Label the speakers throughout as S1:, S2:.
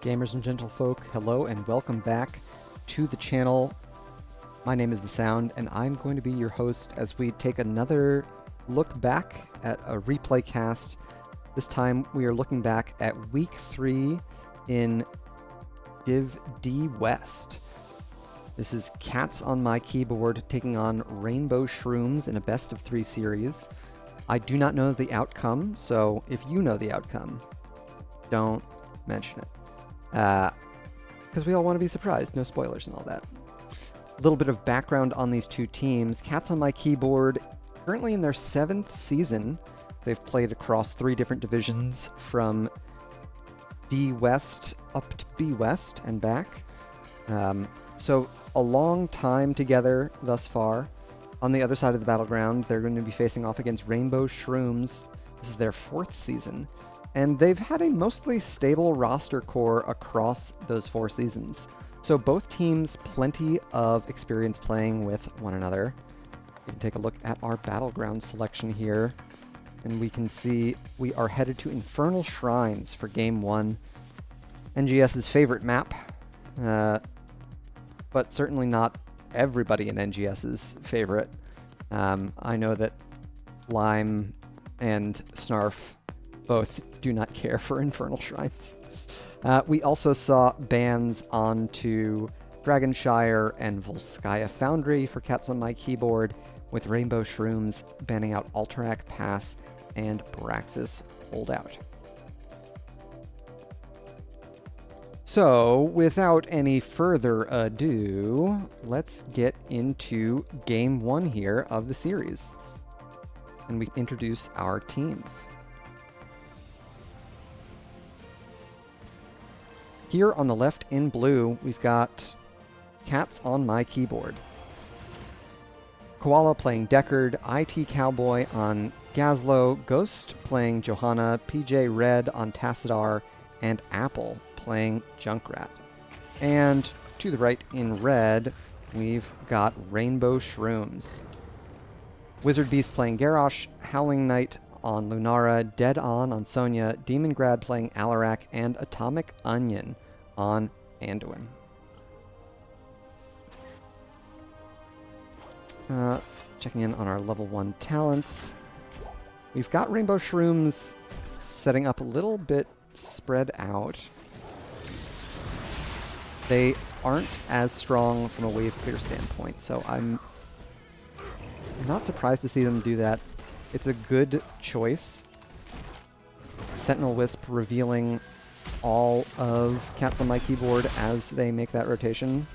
S1: Gamers and gentlefolk, hello and welcome back to the channel. My name is The Sound, and I'm going to be your host as we take another look back at a replay cast. This time we are looking back at Week 3 in Div D West. This is Cats on My Keyboard taking on Rainbow Shrooms in a best-of-3 series. I do not know the outcome, so if you know the outcome, don't mention it. Because we all want to be surprised, no spoilers and all that. A little bit of background on these two teams. Cats on My Keyboard, currently in their 7th season. They've played across 3 different divisions from D West up to B West and back. So a long time together thus far. On the other side of the battleground, they're going to be facing off against Rainbow Shrooms. This is their 4th season. And they've had a mostly stable roster core across those 4 seasons. So both teams plenty of experience playing with one another. We can take a look at our battleground selection here, and we can see we are headed to Infernal Shrines for Game 1. NGS's favorite map, but certainly not everybody in NGS's favorite. I know that Lime and Snarf both do not care for Infernal Shrines. We also saw bans onto Dragonshire and Volskaya Foundry for Cats on My Keyboard, with Rainbow Shrooms banning out Alterac Pass and Braxis Holdout. So, without any further ado, let's get into Game 1 here of the series. And we introduce our teams. Here on the left in blue, we've got Cats on My Keyboard. Koala playing Deckard, IT Cowboy on Gazlo, Ghost playing Johanna, PJ Red on Tassadar, and Apple playing Junkrat. And to the right in red, we've got Rainbow Shrooms. Wizard Beast playing Garrosh, Howling Knight on Lunara, Dead On Sonya, Demongrad playing Alarak, and Atomic Onion on Anduin. Checking in on our level 1 talents. We've got Rainbow Shrooms setting up a little bit spread out. They aren't as strong from a wave clear standpoint, so I'm not surprised to see them do that. It's a good choice. Sentinel Wisp revealing all of Cats on My Keyboard as they make that rotation.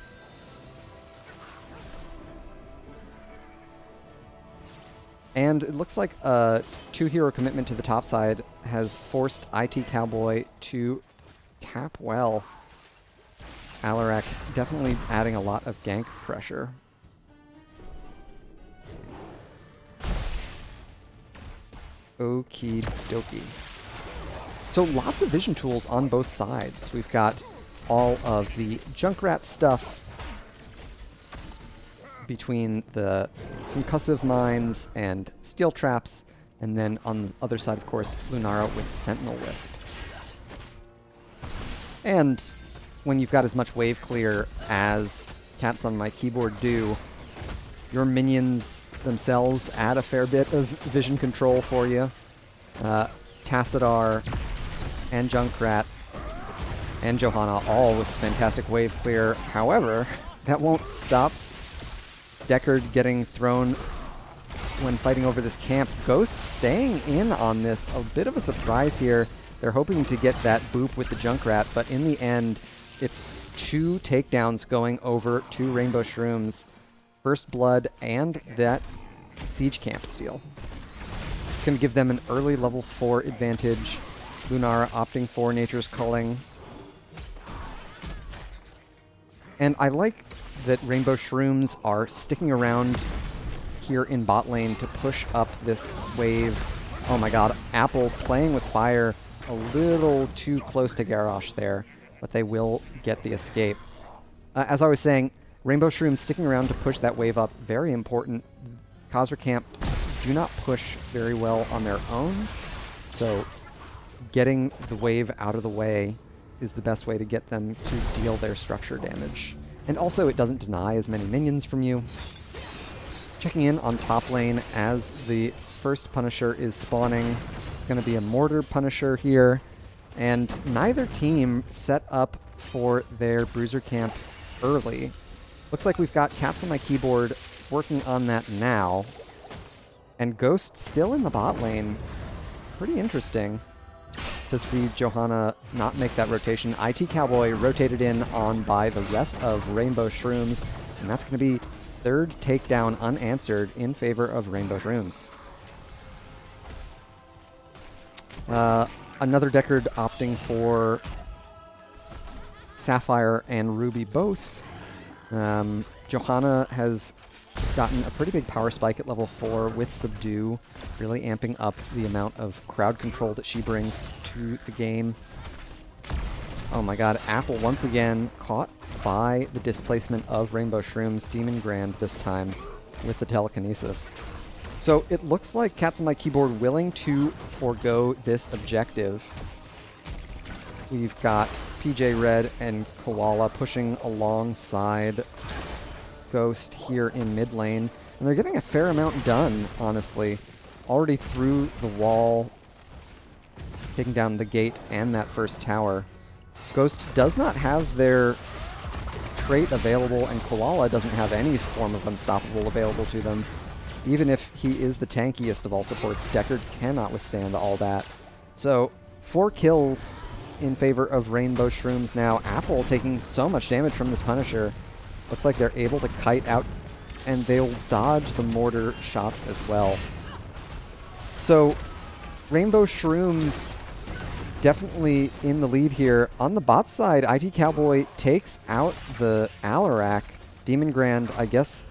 S1: And it looks like a 2-hero commitment to the top side has forced IT Cowboy to tap well. Alarak definitely adding a lot of gank pressure. Okie dokie. So lots of vision tools on both sides. We've got all of the Junkrat stuff between the concussive mines and steel traps, and then on the other side, of course, Lunara with Sentinel Wisp. And when you've got as much wave clear as Cats on My Keyboard do, your minions themselves add a fair bit of vision control for you. Tassadar and Junkrat and Johanna all with fantastic wave clear. However, that won't stop Deckard getting thrown when fighting over this camp. Ghost staying in on this. A bit of a surprise here. They're hoping to get that boop with the Junkrat, but in the end, it's 2 takedowns going over to Rainbow Shrooms. First Blood and that Siege Camp steal. It's going to give them an early level 4 advantage. Lunara opting for Nature's Culling. And I like that Rainbow Shrooms are sticking around here in bot lane to push up this wave. Oh my god, Apple playing with fire a little too close to Garrosh there, but they will get the escape. As I was saying, Rainbow Shrooms sticking around to push that wave up, very important. Khazra camps do not push very well on their own, so getting the wave out of the way is the best way to get them to deal their structure damage. And also, it doesn't deny as many minions from you. Checking in on top lane as the first Punisher is spawning. It's going to be a Mortar Punisher here, and neither team set up for their Bruiser camp early. Looks like we've got Cats on my keyboard working on that now, and Ghost still in the bot lane. Pretty interesting to see Johanna not make that rotation. IT Cowboy rotated in on by the rest of Rainbow Shrooms, and that's going to be third takedown unanswered in favor of Rainbow Shrooms. Another Deckard opting for Sapphire and Ruby both. Johanna has gotten a pretty big power spike at level 4 with Subdue, really amping up the amount of crowd control that she brings to the game. Oh my god, Apple once again caught by the displacement of Rainbow Shrooms, Demon Grand this time with the telekinesis. So it looks like Cats on my keyboard willing to forego this objective. We've got PJ Red and Koala pushing alongside Ghost here in mid lane, and they're getting a fair amount done, honestly. Already through the wall, taking down the gate and that first tower. Ghost does not have their trait available, and Koala doesn't have any form of unstoppable available to them. Even if he is the tankiest of all supports, Deckard cannot withstand all that. So, 4 kills in favor of Rainbow Shrooms now. Apple taking so much damage from this Punisher. Looks like they're able to kite out, and they'll dodge the mortar shots as well. So, Rainbow Shrooms definitely in the lead here. On the bot side, IT Cowboy takes out the Alarak. Demon Grand, I guess,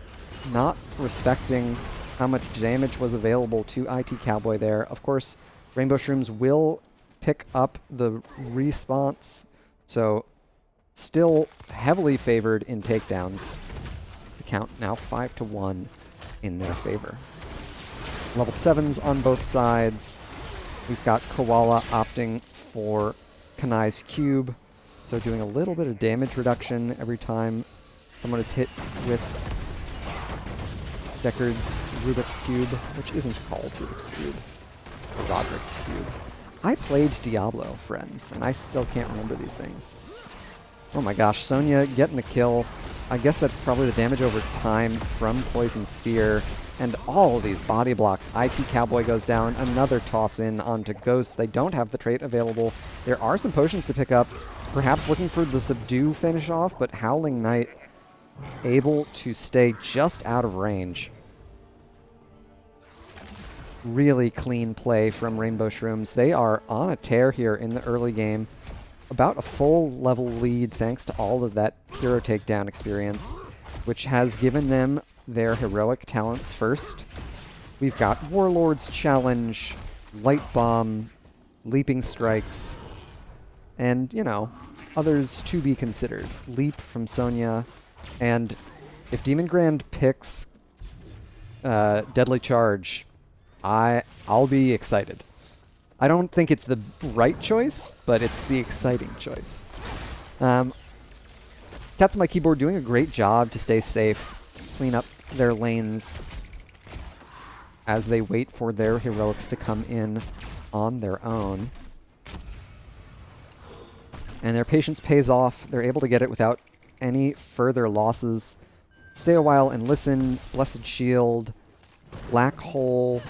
S1: not respecting how much damage was available to IT Cowboy there. Of course, Rainbow Shrooms will pick up the response, so still heavily favored in takedowns. The count now 5-1 in their favor. Level 7s on both sides. We've got Koala opting for Kanai's Cube, so doing a little bit of damage reduction every time someone is hit with Deckard's Rubik's Cube, which isn't called Rubik's Cube, or Roderick's Cube. I played Diablo, friends, and I still can't remember these things. Oh my gosh, Sonya getting the kill. I guess that's probably the damage over time from Poison Sphere. And all of these body blocks. IT Cowboy goes down. Another toss in onto Ghost. They don't have the trait available. There are some potions to pick up. Perhaps looking for the Subdue finish off, but Howling Knight able to stay just out of range. Really clean play from Rainbow Shrooms. They are on a tear here in the early game. About a full level lead thanks to all of that hero takedown experience, which has given them their heroic talents first. We've got Warlord's Challenge, Light Bomb, Leaping Strikes, and, you know, others to be considered. Leap from Sonya, and if Demon Grand picks Deadly Charge, I'll be excited. I don't think it's the right choice, but it's the exciting choice. Cats on my keyboard doing a great job to stay safe, clean up their lanes as they wait for their heroics to come in on their own. And their patience pays off. They're able to get it without any further losses. Stay a while and listen. Blessed Shield, Black Hole,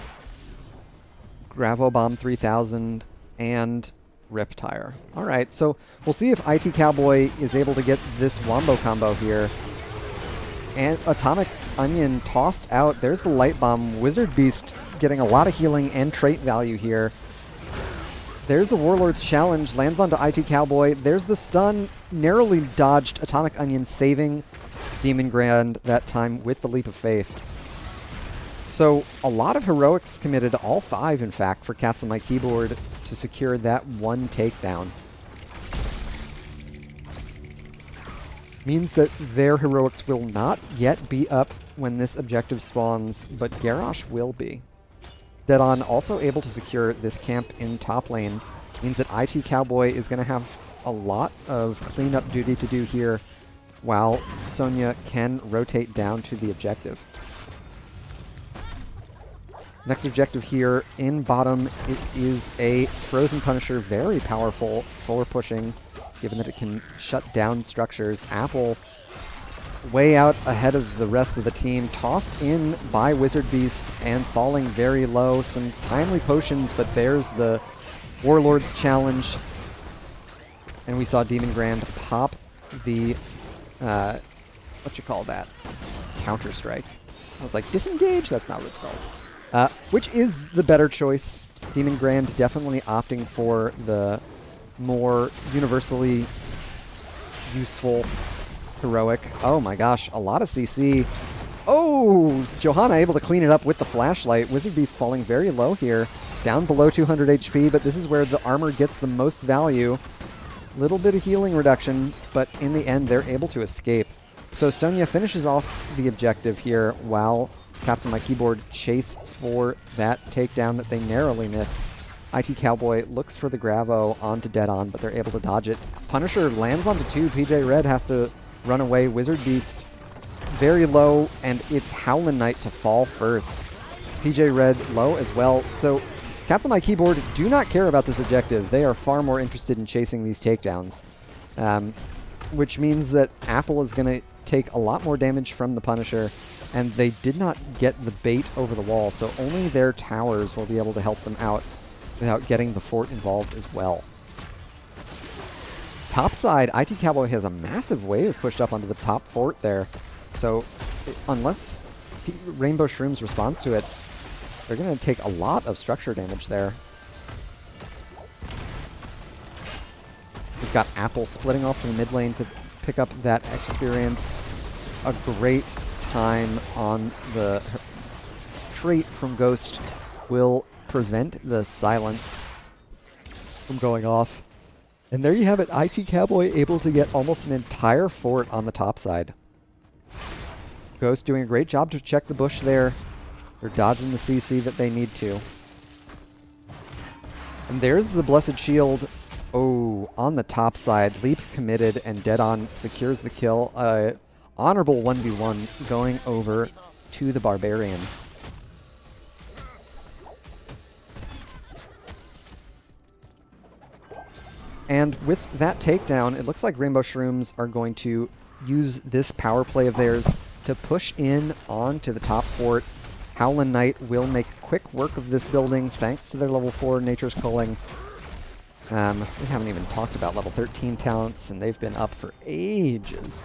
S1: Gravobomb 3000, and Riptire. Alright, so we'll see if IT Cowboy is able to get this Wombo combo here. And Atomic Onion tossed out. There's the Light Bomb. Wizard Beast getting a lot of healing and trait value here. There's the Warlord's Challenge, lands onto IT Cowboy. There's the stun, narrowly dodged Atomic Onion, saving Demon Grand that time with the Leap of Faith. So a lot of heroics committed, all 5 in fact, for Cats on My Keyboard to secure that one takedown. Means that their heroics will not yet be up when this objective spawns, but Garrosh will be. Deadon also able to secure this camp in top lane. Means that IT Cowboy is going to have a lot of cleanup duty to do here, while Sonya can rotate down to the objective. Next objective here in bottom, it is a Frozen Punisher, very powerful for pushing, given that it can shut down structures. Apple way out ahead of the rest of the team, tossed in by Wizard Beast and falling very low. Some timely potions, but there's the Warlord's Challenge. And we saw Demon Grand pop the, what you call that? Counter-Strike. I was like, disengage? That's not what it's called. Which is the better choice. Demon Grand definitely opting for the more universally useful heroic. Oh my gosh, a lot of CC. Oh, Johanna able to clean it up with the flashlight. Wizard Beast falling very low here, down below 200 HP, but this is where the armor gets the most value. Little bit of healing reduction, but in the end, they're able to escape. So Sonya finishes off the objective here while Cats on My Keyboard chase for that takedown that they narrowly miss. IT Cowboy looks for the Gravo onto Deadon, but they're able to dodge it. Punisher lands onto 2. PJ Red has to run away. Wizard Beast very low, and it's Howlin' Knight to fall first. PJ Red low as well. So Cats on My Keyboard do not care about this objective. They are far more interested in chasing these takedowns, which means that Apple is going to take a lot more damage from the Punisher, and they did not get the bait over the wall, so only their towers will be able to help them out without getting the fort involved as well. Topside, IT Cowboy has a massive wave pushed up onto the top fort there, so unless Rainbow Shrooms responds to it, they're going to take a lot of structure damage there. We've got Apple splitting off to the mid lane to pick up that experience. A great time on the trait from Ghost will prevent the silence from going off. And there you have it, IT Cowboy able to get almost an entire fort on the top side. Ghost doing a great job to check the bush there. They're dodging the CC that they need to. And there's the Blessed Shield. Oh, on the top side, Leap committed, and Deadon secures the kill. Honorable 1v1 going over to the Barbarian. And with that takedown, it looks like Rainbow Shrooms are going to use this power play of theirs to push in onto the top fort. Howlin' Knight will make quick work of this building thanks to their level 4 Nature's Culling. We haven't even talked about level 13 talents, and they've been up for ages.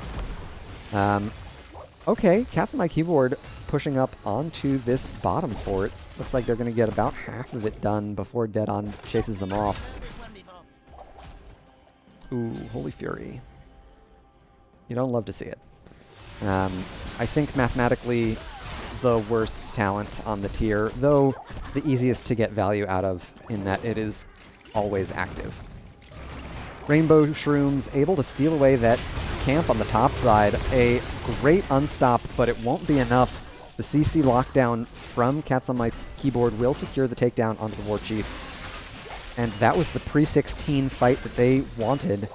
S1: Okay, Cats on My Keyboard pushing up onto this bottom fort. Looks like they're going to get about half of it done before Deadon chases them off. Ooh, Holy Fury. You don't love to see it. I think mathematically the worst talent on the tier, though the easiest to get value out of in that it is always active. Rainbow Shrooms able to steal away that camp on the top side. A great unstop, but it won't be enough. The CC lockdown from Cats on My Keyboard will secure the takedown onto the War Chief. And that was the pre-16 fight that they wanted.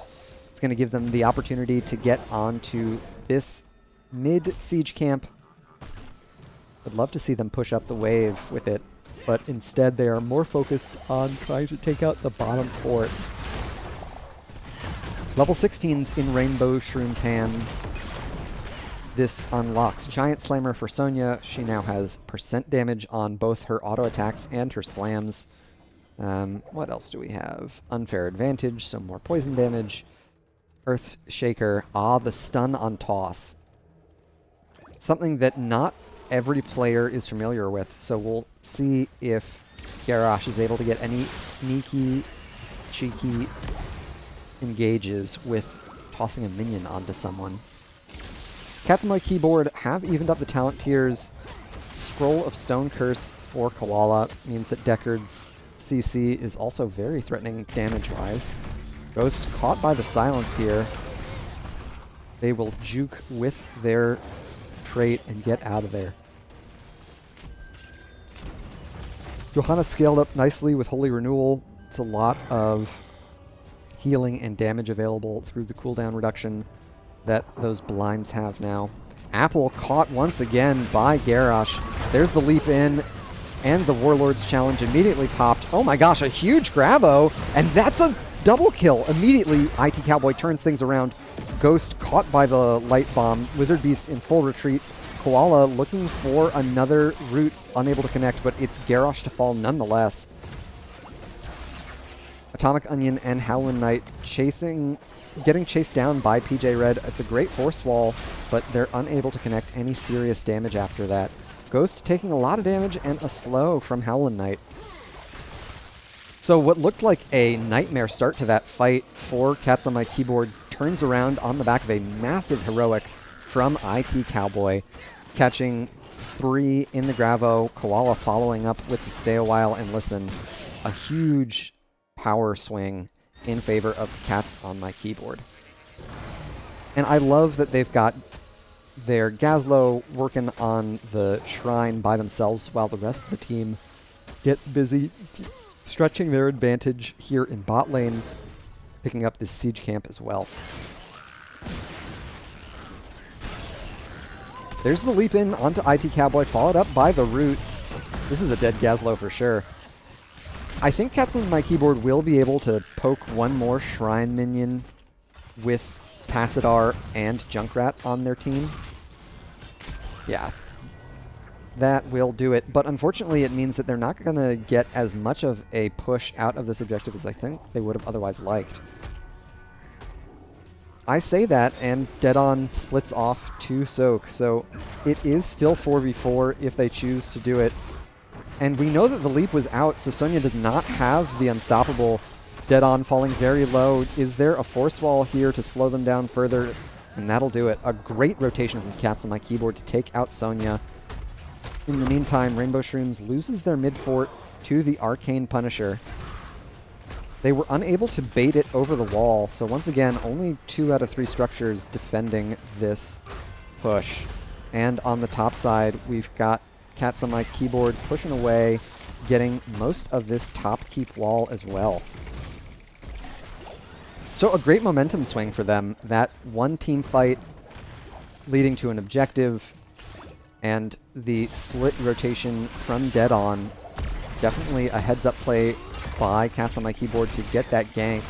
S1: It's going to give them the opportunity to get onto this mid-siege camp. I'd love to see them push up the wave with it, but instead they are more focused on trying to take out the bottom fort. Level 16's in Rainbow Shroom's hands. This unlocks Giant Slammer for Sonya. She now has % damage on both her auto attacks and her slams. What else do we have? Unfair Advantage, some more poison damage. Earth Shaker. Ah, the stun on toss. Something that not every player is familiar with, so we'll see if Garrosh is able to get any sneaky cheeky engages with tossing a minion onto someone. Cats on my keyboard have evened up the talent tiers. Scroll of Stone Curse for Koala means that Deckard's CC is also very threatening damage-wise. Ghost caught by the silence here. They will juke with their trait and get out of there. Johanna scaled up nicely with Holy Renewal. It's a lot of healing and damage available through the cooldown reduction that those blinds have now. Apple caught once again by Garrosh. There's the leap in, and the Warlord's challenge immediately popped. Oh my gosh, a huge grabo, and that's a double kill. Immediately, IT Cowboy turns things around. Ghost caught by the light bomb. Wizard Beast in full retreat. Koala looking for another route, unable to connect, but it's Garrosh to fall nonetheless. Atomic Onion and Howlin' Knight getting chased down by PJ Red. It's a great force wall, but they're unable to connect any serious damage after that. Ghost taking a lot of damage and a slow from Howlin' Knight. So what looked like a nightmare start to that fight for Cats on My Keyboard turns around on the back of a massive heroic from IT Cowboy, catching 3 in the Gravo, Koala following up with the Stay a While and Listen. A huge power swing in favor of Cats on My Keyboard. And I love that they've got their Gazlo working on the shrine by themselves while the rest of the team gets busy stretching their advantage here in bot lane, picking up this siege camp as well. There's the leap in onto IT Cowboy, followed up by the root. This is a dead Gazlo for sure. I think Cats on My Keyboard will be able to poke one more Shrine minion with Tassadar and Junkrat on their team. Yeah, that will do it. But unfortunately, it means that they're not going to get as much of a push out of this objective as I think they would have otherwise liked. I say that, and Dead-On splits off to Soak, so it is still 4v4 if they choose to do it. And we know that the leap was out, so Sonya does not have the unstoppable. Dead-On falling very low. Is there a force wall here to slow them down further? And that'll do it. A great rotation from Cats on My Keyboard to take out Sonya. In the meantime, Rainbow Shrooms loses their mid fort to the Arcane Punisher. They were unable to bait it over the wall, so once again, only 2 out of 3 structures defending this push. And on the top side, we've got Cats on My Keyboard pushing away, getting most of this top keep wall as well. So a great momentum swing for them. That one team fight leading to an objective, and the split rotation from Dead-On. Definitely a heads-up play by Cats on My Keyboard to get that gank.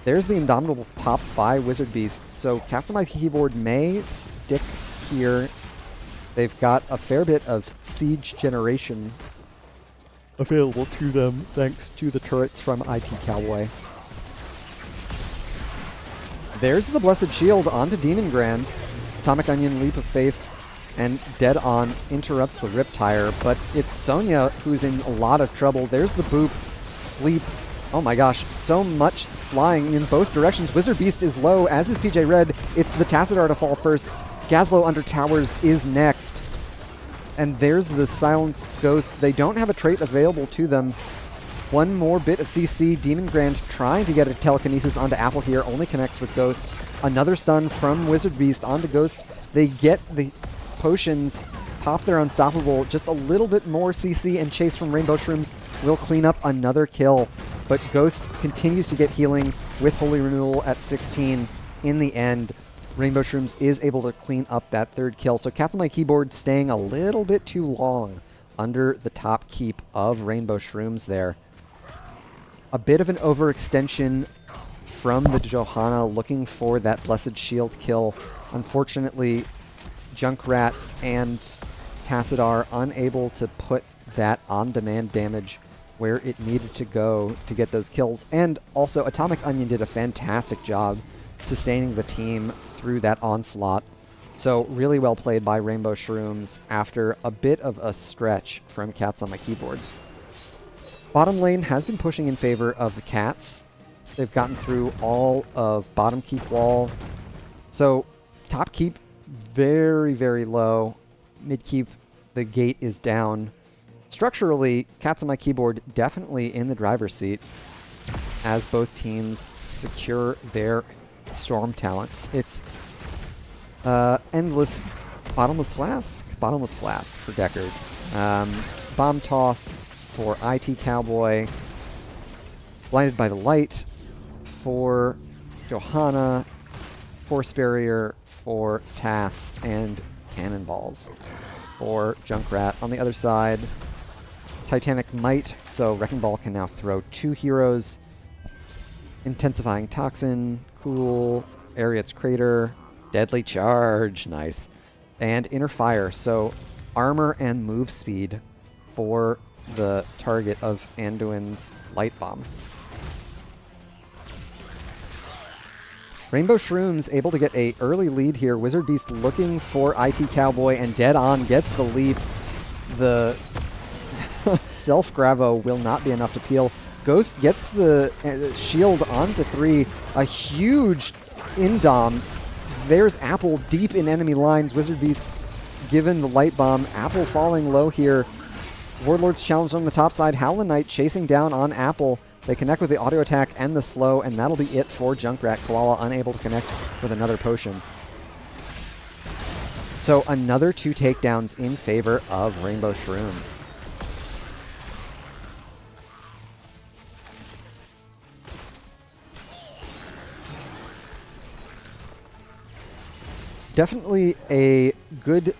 S1: There's the Indomitable pop by Wizard Beast, so Cats on My Keyboard may stick here. They've got a fair bit of siege generation available to them thanks to the turrets from IT Cowboy. There's the Blessed Shield onto Demon Grand. Atomic Onion, Leap of Faith, and Dead-On interrupts the Riptire, but it's Sonya who's in a lot of trouble. There's the Boop, Sleep. Oh my gosh, so much flying in both directions. Wizard Beast is low, as is PJ Red. It's the Tassadar to fall first. Gazlo under towers is next. And there's the Silence Ghost. They don't have a trait available to them. One more bit of CC. Demon Grand trying to get a telekinesis onto Apple here. Only connects with Ghost. Another stun from Wizard Beast onto Ghost. They get the potions, pop their unstoppable. Just a little bit more CC and chase from Rainbow Shrooms will clean up another kill. But Ghost continues to get healing with Holy Renewal at 16 in the end. Rainbow Shrooms is able to clean up that 3rd kill. So Cats on My Keyboard staying a little bit too long under the top keep of Rainbow Shrooms there. A bit of an overextension from the Johanna looking for that Blessed Shield kill. Unfortunately, Junkrat and Tassadar unable to put that on-demand damage where it needed to go to get those kills. And also, Atomic Onion did a fantastic job sustaining the team through that onslaught. So really well played by Rainbow Shrooms after a bit of a stretch from Cats on My Keyboard. Bottom lane has been pushing in favor of the cats. They've gotten through all of bottom keep wall. So top keep very, very low. Mid keep, the gate is down. Structurally, cats on my keyboard definitely in the driver's seat as both teams secure their storm talents. It's endless bottomless flask for Deckard. Bomb toss for IT Cowboy. Blinded by the light for Johanna. Force barrier for Tass, and cannonballs for Junkrat. On the other side, Titanic Might, so Wrecking Ball can now throw 2 heroes. Intensifying Toxin, cool. Ariet's Crater, Deadly Charge, nice. And Inner Fire, so armor and move speed for the target of Anduin's Light Bomb. Rainbow Shrooms able to get a early lead here. Wizard Beast looking for IT Cowboy, and Dead On gets the leap. The self-gravo will not be enough to peel. Ghost gets the shield onto 3. A huge indom. There's Apple deep in enemy lines. Wizard Beast given the light bomb. Apple falling low here. Warlord's challenged on the top side. Howlin' Knight chasing down on Apple. They connect with the auto attack and the slow, and that'll be it for Junkrat. Koala unable to connect with another potion. So another 2 takedowns in favor of Rainbow Shrooms. Definitely a good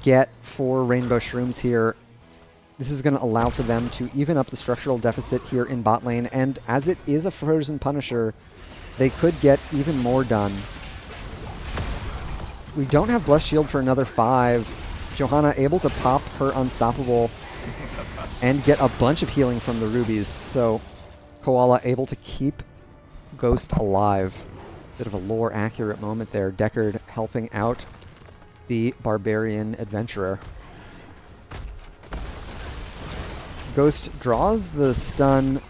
S1: get for Rainbow Shrooms here. This is going to allow for them to even up the structural deficit here in bot lane, and as it is a Frozen Punisher, they could get even more done. We don't have Blessed Shield for another 5. Johanna able to pop her Unstoppable and get a bunch of healing from the rubies, so Koala able to keep Ghost alive. Bit of a lore accurate moment there. Deckard helping out the Barbarian Adventurer. Ghost draws the stun,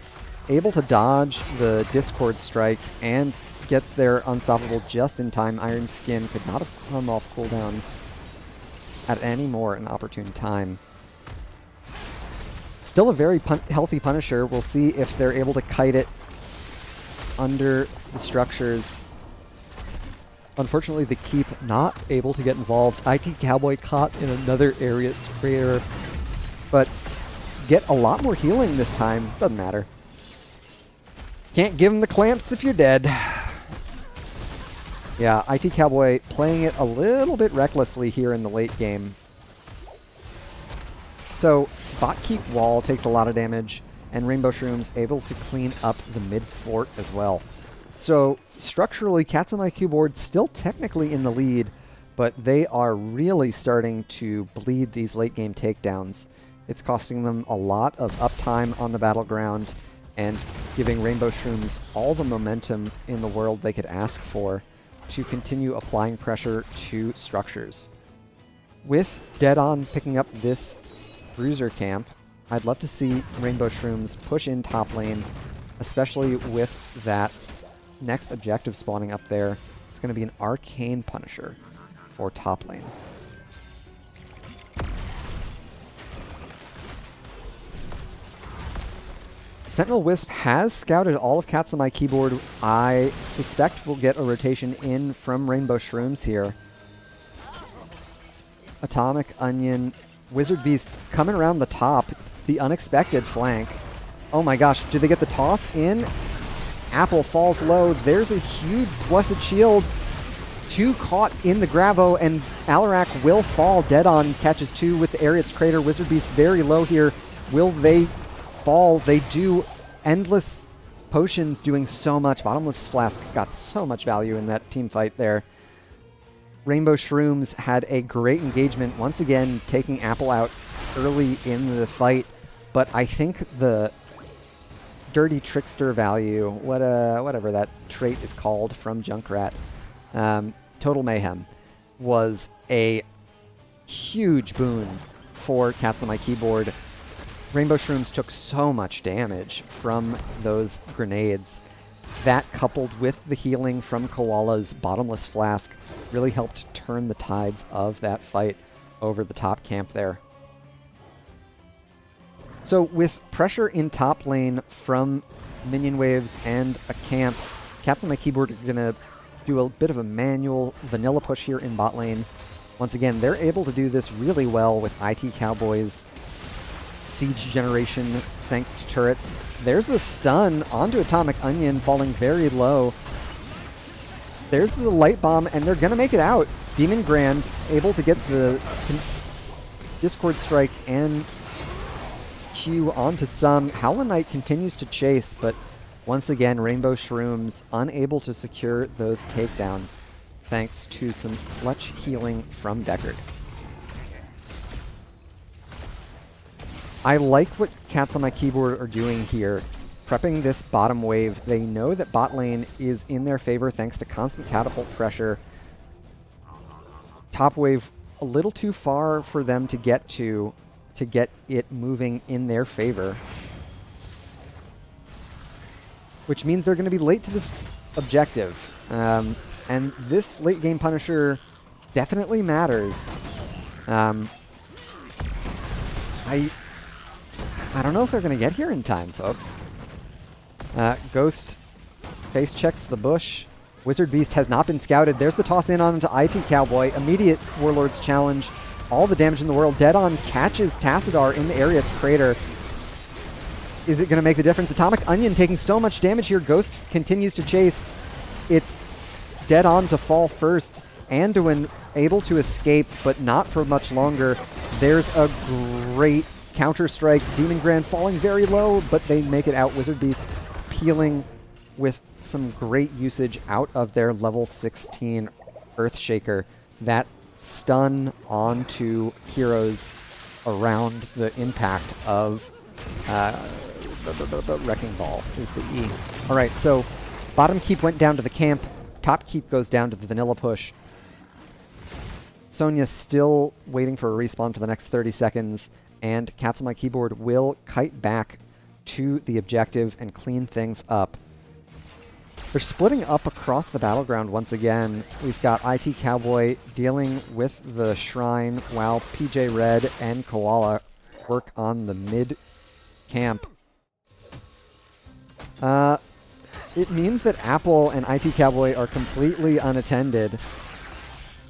S1: able to dodge the Discord Strike, and gets their Unstoppable just in time. Iron Skin could not have come off cooldown at any more an opportune time. Still a very healthy Punisher. We'll see if they're able to kite it under the structures. Unfortunately, the keep not able to get involved. IT Cowboy caught in another Ariet's Crater, but get a lot more healing this time. Doesn't matter. Can't give him the clamps if you're dead. Yeah, IT Cowboy playing it a little bit recklessly here in the late game. So, bot keep wall takes a lot of damage, and Rainbow Shrooms able to clean up the mid fort as well. So, structurally, Cats on my keyboard still technically in the lead, but they are really starting to bleed these late game takedowns. It's costing them a lot of uptime on the battleground and giving Rainbow Shrooms all the momentum in the world they could ask for to continue applying pressure to structures. With Dead On picking up this bruiser camp, I'd love to see Rainbow Shrooms push in top lane, especially with that next objective spawning up there. It's going to be an Arcane Punisher for top lane. Sentinel Wisp has scouted all of Cats on my keyboard. I suspect we'll get a rotation in from Rainbow Shrooms here. Atomic Onion, Wizard Beast coming around the top. The unexpected flank. Oh my gosh, did they get the toss in? Apple falls low. There's a huge Blessed Shield. 2 caught in the Gravo, and Alarak will fall. Dead On catches 2 with the Ariet's Crater. Wizard Beast very low here. Will they fall? They do. Endless Potions doing so much. Bottomless Flask got so much value in that team fight there. Rainbow Shrooms had a great engagement, once again taking Apple out early in the fight, but I think the Dirty Trickster value, whatever that trait is called from Junkrat, Total Mayhem, was a huge boon for Cats on my keyboard. Rainbow Shrooms took so much damage from those grenades. That, coupled with the healing from Koala's Bottomless Flask, really helped turn the tides of that fight over the top camp there. So with pressure in top lane from minion waves and a camp, Cats on my keyboard are going to do a bit of a manual vanilla push here in bot lane. Once again, they're able to do this really well with IT Cowboy's siege generation thanks to turrets. There's the stun onto Atomic Onion, falling very low. There's the light bomb, and they're going to make it out. Demon Grand able to get the Discord Strike and Q onto some. Howlin' Knight continues to chase, but once again, Rainbow Shrooms unable to secure those takedowns thanks to some clutch healing from Deckard. I like what Cats on my keyboard are doing here. Prepping this bottom wave. They know that bot lane is in their favor thanks to constant catapult pressure. Top wave a little too far for them to get it moving in their favor. Which means they're going to be late to this objective. And this late game Punisher definitely matters. I don't know if they're going to get here in time, folks. Ghost face checks the bush. Wizard Beast has not been scouted. There's the toss in onto IT Cowboy. Immediate Warlord's challenge. All the damage in the world. Dead On catches Tassadar in the Ariat's crater. Is it going to make the difference? Atomic Onion taking so much damage here. Ghost continues to chase. It's Dead On to fall first. Anduin able to escape, but not for much longer. There's a great counter-strike. Demon Grand falling very low, but they make it out. Wizard Beast peeling with some great usage out of their level 16 Earthshaker. That stun onto heroes around the impact of the Wrecking Ball is the E. Alright, so bottom keep went down to the camp. Top keep goes down to the vanilla push. Sonya still waiting for a respawn for the next 30 seconds, and Cats on my keyboard will kite back to the objective and clean things up. They're splitting up across the battleground once again. We've got IT Cowboy dealing with the Shrine while PJ Red and Koala work on the mid camp. It means that Apple and IT Cowboy are completely unattended.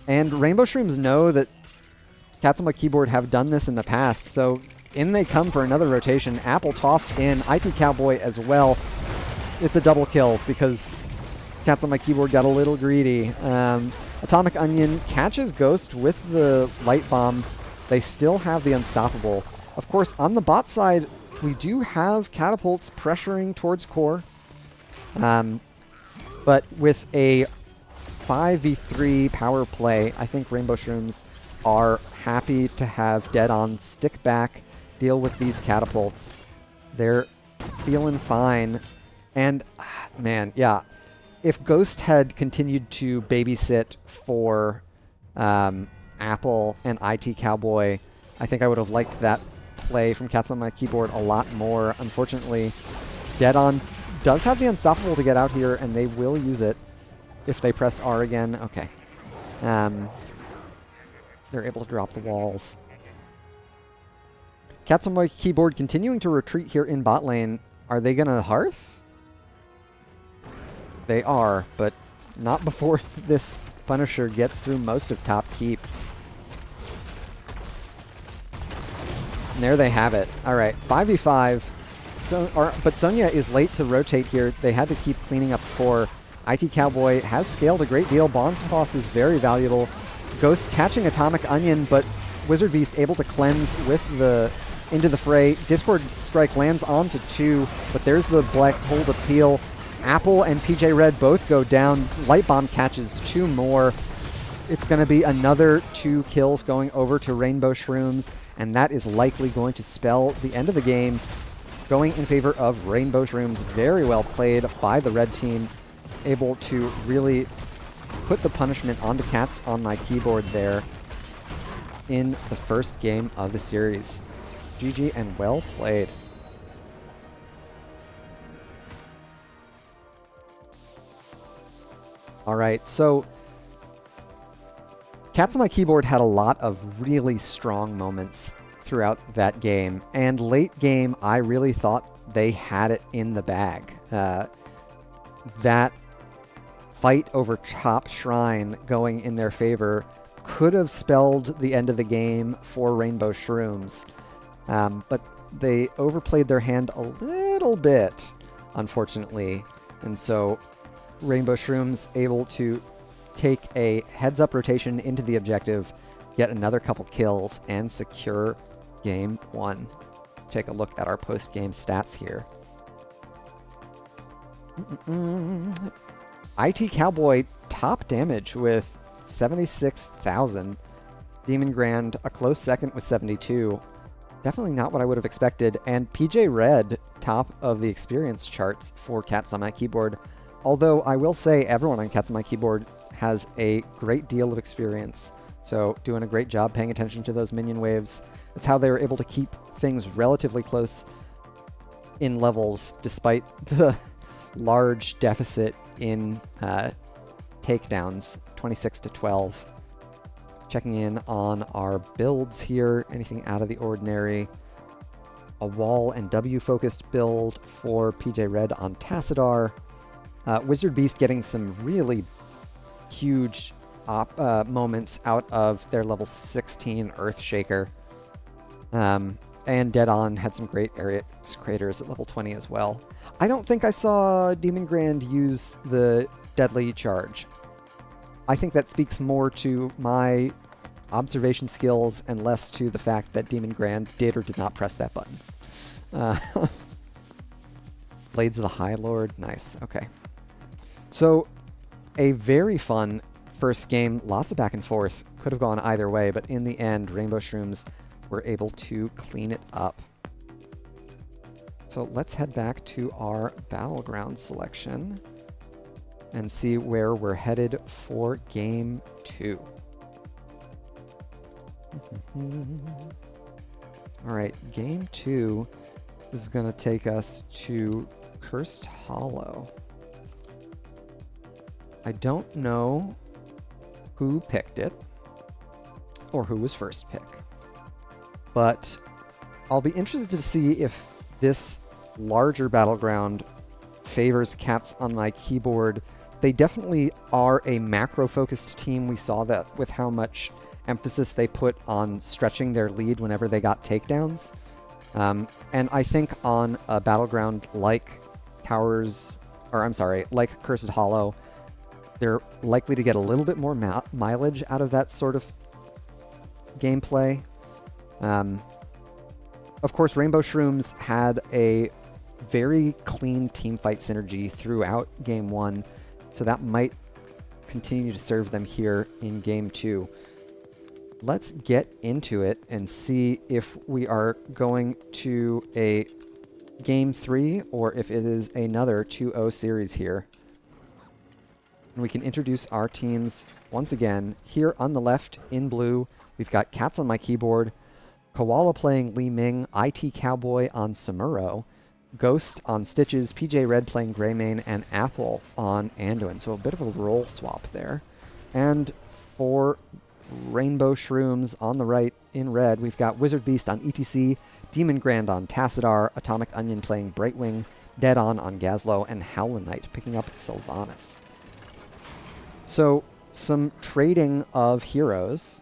S1: And Rainbow Shrooms know that Cats on my keyboard have done this in the past, so in they come for another rotation. Apple tossed in, IT Cowboy as well. It's a double kill because Cats on my keyboard got a little greedy. Atomic Onion catches Ghost with the light bomb. They still have the Unstoppable. Of course, on the bot side, we do have catapults pressuring towards core. But with a 5v3 power play, I think Rainbow Shrooms are happy to have Dead On stick back, deal with these catapults. They're feeling fine. And, man, yeah, if Ghost had continued to babysit for Apple and IT Cowboy, I think I would have liked that play from Cats on my keyboard a lot more. Unfortunately, Dead On does have the Unstoppable to get out here, and they will use it if they press R again. Okay. They're able to drop the walls. Cats on my keyboard continuing to retreat here in bot lane. Are they going to Hearth? They are, but not before this Punisher gets through most of top keep. And there they have it. All right, 5v5. But Sonya is late to rotate here. They had to keep cleaning up core. IT Cowboy has scaled a great deal. Bomb Toss is very valuable. Ghost catching Atomic Onion, but Wizard Beast able to cleanse with the into the fray. Discord Strike lands onto 2, but there's the Black Hole to peel. Apple and PJ Red both go down. Light Bomb catches 2 more. It's going to be another 2 kills going over to Rainbow Shrooms, and that is likely going to spell the end of the game going in favor of Rainbow Shrooms. Very well played by the red team, able to really put the punishment onto Cats on my keyboard there in the first game of the series. GG and well played. All right, so Cats on My Keyboard had a lot of really strong moments throughout that game, and late game, I really thought they had it in the bag. That fight over Top Shrine going in their favor could have spelled the end of the game for Rainbow Shrooms, but they overplayed their hand a little bit, unfortunately, and so Rainbow Shrooms able to take a heads-up rotation into the objective, get another couple kills, and secure game 1. Take a look at our post-game stats here. IT Cowboy top damage with 76,000. Demon Grand a close second with 72. Definitely not what I would have expected. And PJ Red top of the experience charts for Cats on My Keyboard. Although I will say everyone on Cats on My Keyboard has a great deal of experience. So doing a great job paying attention to those minion waves. That's how they were able to keep things relatively close in levels despite the large deficit in takedowns, 26 to 12. Checking in on our builds here, anything out of the ordinary. A wall and W focused build for PJ Red on Tassadar. Wizard Beast getting some really huge moments out of their level 16 Earthshaker. And Dead On had some great area craters at level 20 as well. I don't think I saw Demon Grand use the Deadly Charge. I think that speaks more to my observation skills and less to the fact that Demon Grand did or did not press that button. Blades of the High Lord, nice, okay. So, a very fun first game, lots of back and forth, could have gone either way, but in the end, Rainbow Shrooms were able to clean it up. So let's head back to our Battleground selection and see where we're headed for Game 2. All right, Game 2 is going to take us to Cursed Hollow. I don't know who picked it or who was first pick, but I'll be interested to see if this larger battleground favors Cats on My Keyboard. They definitely are a macro-focused team. We saw that with how much emphasis they put on stretching their lead whenever they got takedowns. And I think on a battleground like like Cursed Hollow, they're likely to get a little bit more mileage out of that sort of gameplay. Of course, Rainbow Shrooms had a very clean teamfight synergy throughout Game 1, so that might continue to serve them here in Game 2. Let's get into it and see if we are going to a Game 3 or if it is another 2-0 series here. And we can introduce our teams once again. Here on the left, in blue, we've got Cats on My Keyboard, Koala playing Li Ming, IT Cowboy on Samuro, Ghost on Stitches, PJ Red playing Greymane, and Apple on Anduin. So a bit of a role swap there. And for Rainbow Shrooms on the right in red, we've got Wizard Beast on ETC, Demon Grand on Tassadar, Atomic Onion playing Brightwing, Dead On Gazlowe, and Howlin' Knight picking up Sylvanas. So some trading of heroes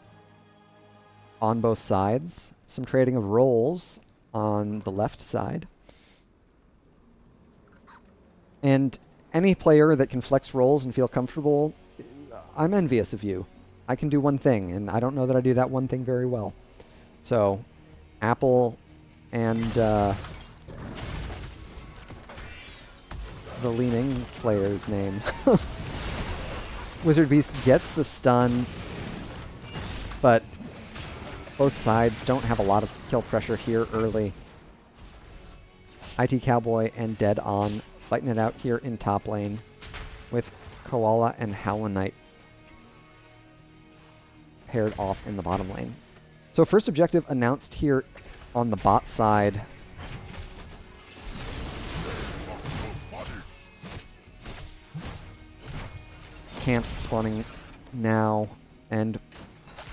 S1: on both sides, some trading of roles on the left side. And any player that can flex roles and feel comfortable, I'm envious of you. I can do one thing, and I don't know that I do that one thing very well. So, Apple and the leaning player's name. Wizard Beast gets the stun, but both sides don't have a lot of kill pressure here early. IT Cowboy and Dead On fighting it out here in top lane with Koala and Howlin' Knight paired off in the bottom lane. So first objective announced here on the bot side. Camps spawning now, and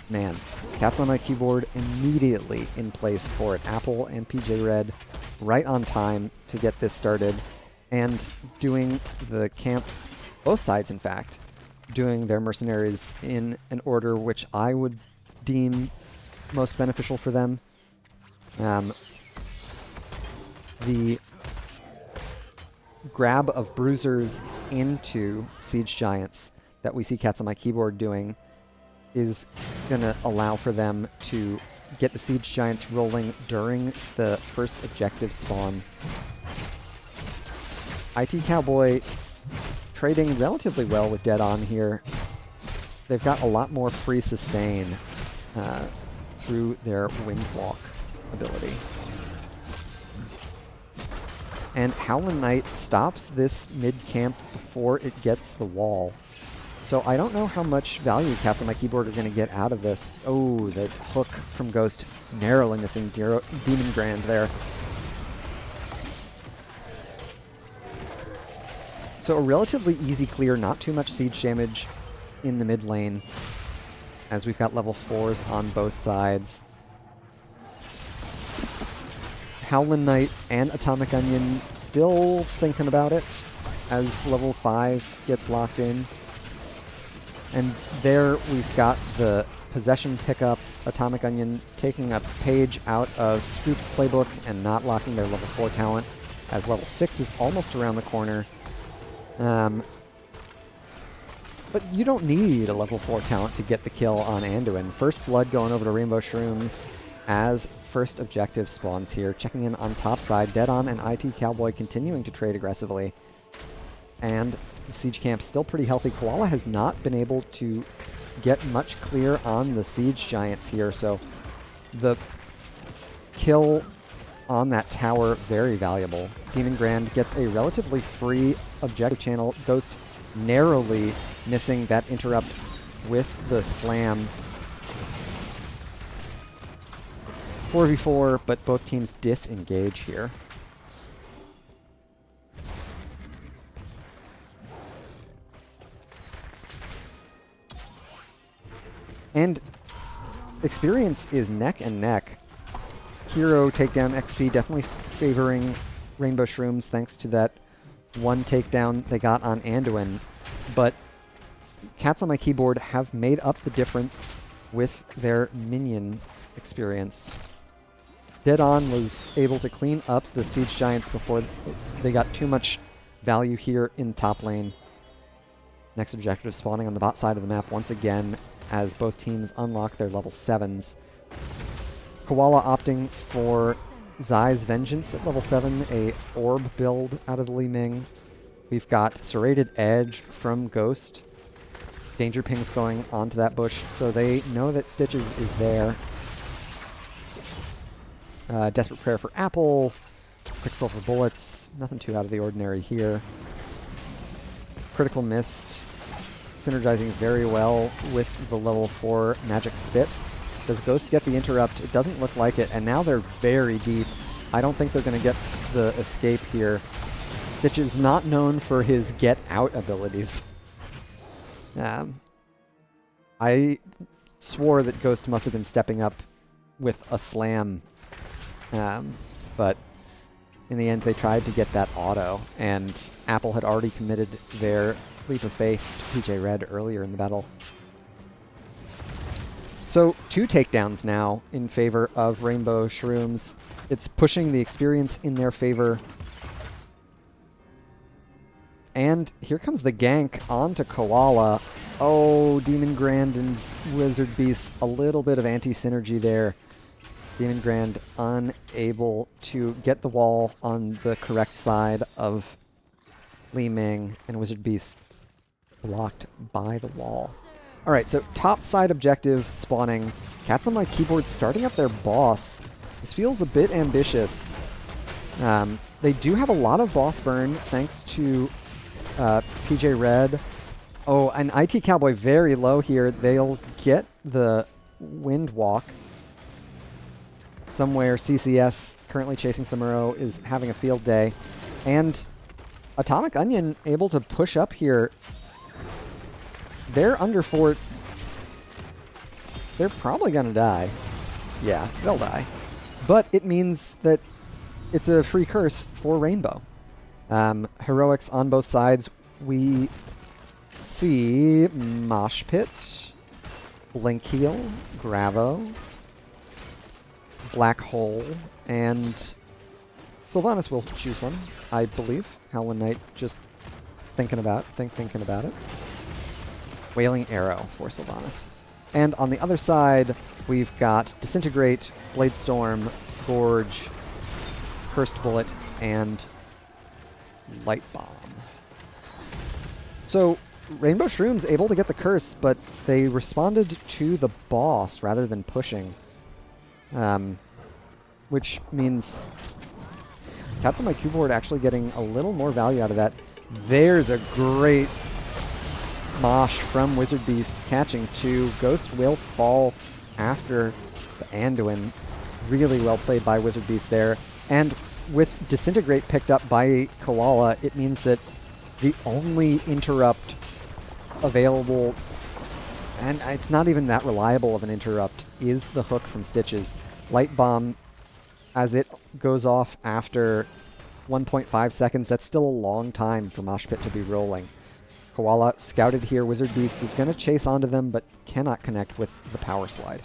S1: man, Cats on My Keyboard immediately in place for it. Apple and PJ Red right on time to get this started, and doing the camps, both sides in fact, doing their mercenaries in an order which I would deem most beneficial for them. The grab of bruisers into Siege Giants that we see Cats on My Keyboard doing is going to allow for them to get the Siege Giants rolling during the first objective spawn. IT Cowboy trading relatively well with Dead On here. They've got a lot more free sustain through their Windwalk ability. And Howlin' Knight stops this mid-camp before it gets the wall. So I don't know how much value Cats on My Keyboard are going to get out of this. Oh, the hook from Ghost narrowly missing Demon Grand there. So a relatively easy clear, not too much siege damage in the mid lane, as we've got level 4s on both sides. Howlin' Knight and Atomic Onion still thinking about it as level 5 gets locked in. And there we've got the possession pickup, Atomic Onion taking a page out of Scoop's playbook and not locking their level 4 talent, as level 6 is almost around the corner. But you don't need a level 4 talent to get the kill on Anduin. First Blood going over to Rainbow Shrooms as first objective spawns here. Checking in on top side, Dead On and IT Cowboy continuing to trade aggressively. And the Siege Camp still pretty healthy. Koala has not been able to get much clear on the Siege Giants here, so the kill on that tower, very valuable. Demon Grand gets a relatively free objective channel. Ghost narrowly missing that interrupt with the slam. 4v4, but both teams disengage here. And experience is neck and neck. Hero takedown XP definitely favoring Rainbow Shrooms thanks to that one takedown they got on Anduin. But Cats on My Keyboard have made up the difference with their minion experience. Dead On was able to clean up the Siege Giants before they got too much value here in top lane. Next objective spawning on the bot side of the map once again as both teams unlock their level 7s. Koala opting for Zai's Vengeance at level 7, a orb build out of the Li Ming. We've got Serrated Edge from Ghost. Danger pings going onto that bush, so they know that Stitches is there. Desperate Prayer for Apple. Quicksilver Bullets. Nothing too out of the ordinary here. Critical Mist. Synergizing very well with the level 4 Magic Spit. Does Ghost get the interrupt? It doesn't look like it, and now they're very deep. I don't think they're going to get the escape here. Stitch is not known for his get-out abilities. I swore that Ghost must have been stepping up with a slam, but in the end they tried to get that auto, and Apple had already committed their Leap of Faith to PJ Red earlier in the battle. So 2 takedowns now in favor of Rainbow Shrooms. It's pushing the experience in their favor. And here comes the gank onto Koala. Oh, Demon Grand and Wizard Beast, a little bit of anti-synergy there. Demon Grand unable to get the wall on the correct side of Li Ming, and Wizard Beast blocked by the wall. Alright, so top side objective spawning. Cats on My Keyboard starting up their boss. This feels a bit ambitious. They do have a lot of boss burn thanks to PJ Red. Oh, and IT Cowboy very low here. They'll get the Wind Walk. somewhere. CCS, currently chasing Samuro, is having a field day. And Atomic Onion able to push up here. They're under fort. They're probably going to die. Yeah, they'll die. But it means that it's a free curse for Rainbow. Heroics on both sides. We see Mosh Pit, Blink Heal, Gravo, Black Hole, and Sylvanas will choose one, I believe. Howlin' Knight just thinking about it. Wailing Arrow for Sylvanas. And on the other side, we've got Disintegrate, Blade Storm, Gorge, Cursed Bullet, and Light Bomb. So Rainbow Shrooms able to get the curse, but they responded to the boss rather than pushing. Which means Cats on my keyboard actually getting a little more value out of that. There's a great mosh from Wizard Beast catching 2. Ghost will fall after the Anduin. Really well played by Wizard Beast there. And with Disintegrate picked up by Koala, it means that the only interrupt available, and it's not even that reliable of an interrupt, is the hook from Stitches. Light Bomb, as it goes off after 1.5 seconds, that's still a long time for Mosh Pit to be rolling. Koala scouted here. Wizard Beast is going to chase onto them, but cannot connect with the Power Slide.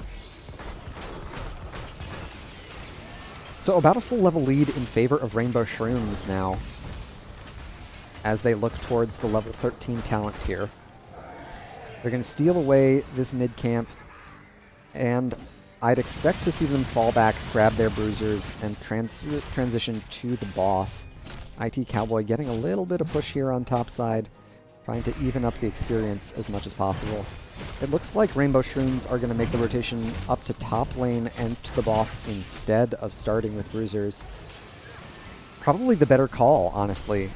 S1: So about a full level lead in favor of Rainbow Shrooms now, as they look towards the level 13 talent tier. They're going to steal away this mid camp, and I'd expect to see them fall back, grab their bruisers, and transition to the boss. IT Cowboy getting a little bit of push here on top side, trying to even up the experience as much as possible. It looks like Rainbow Shrooms are going to make the rotation up to top lane and to the boss instead of starting with bruisers. Probably the better call, honestly.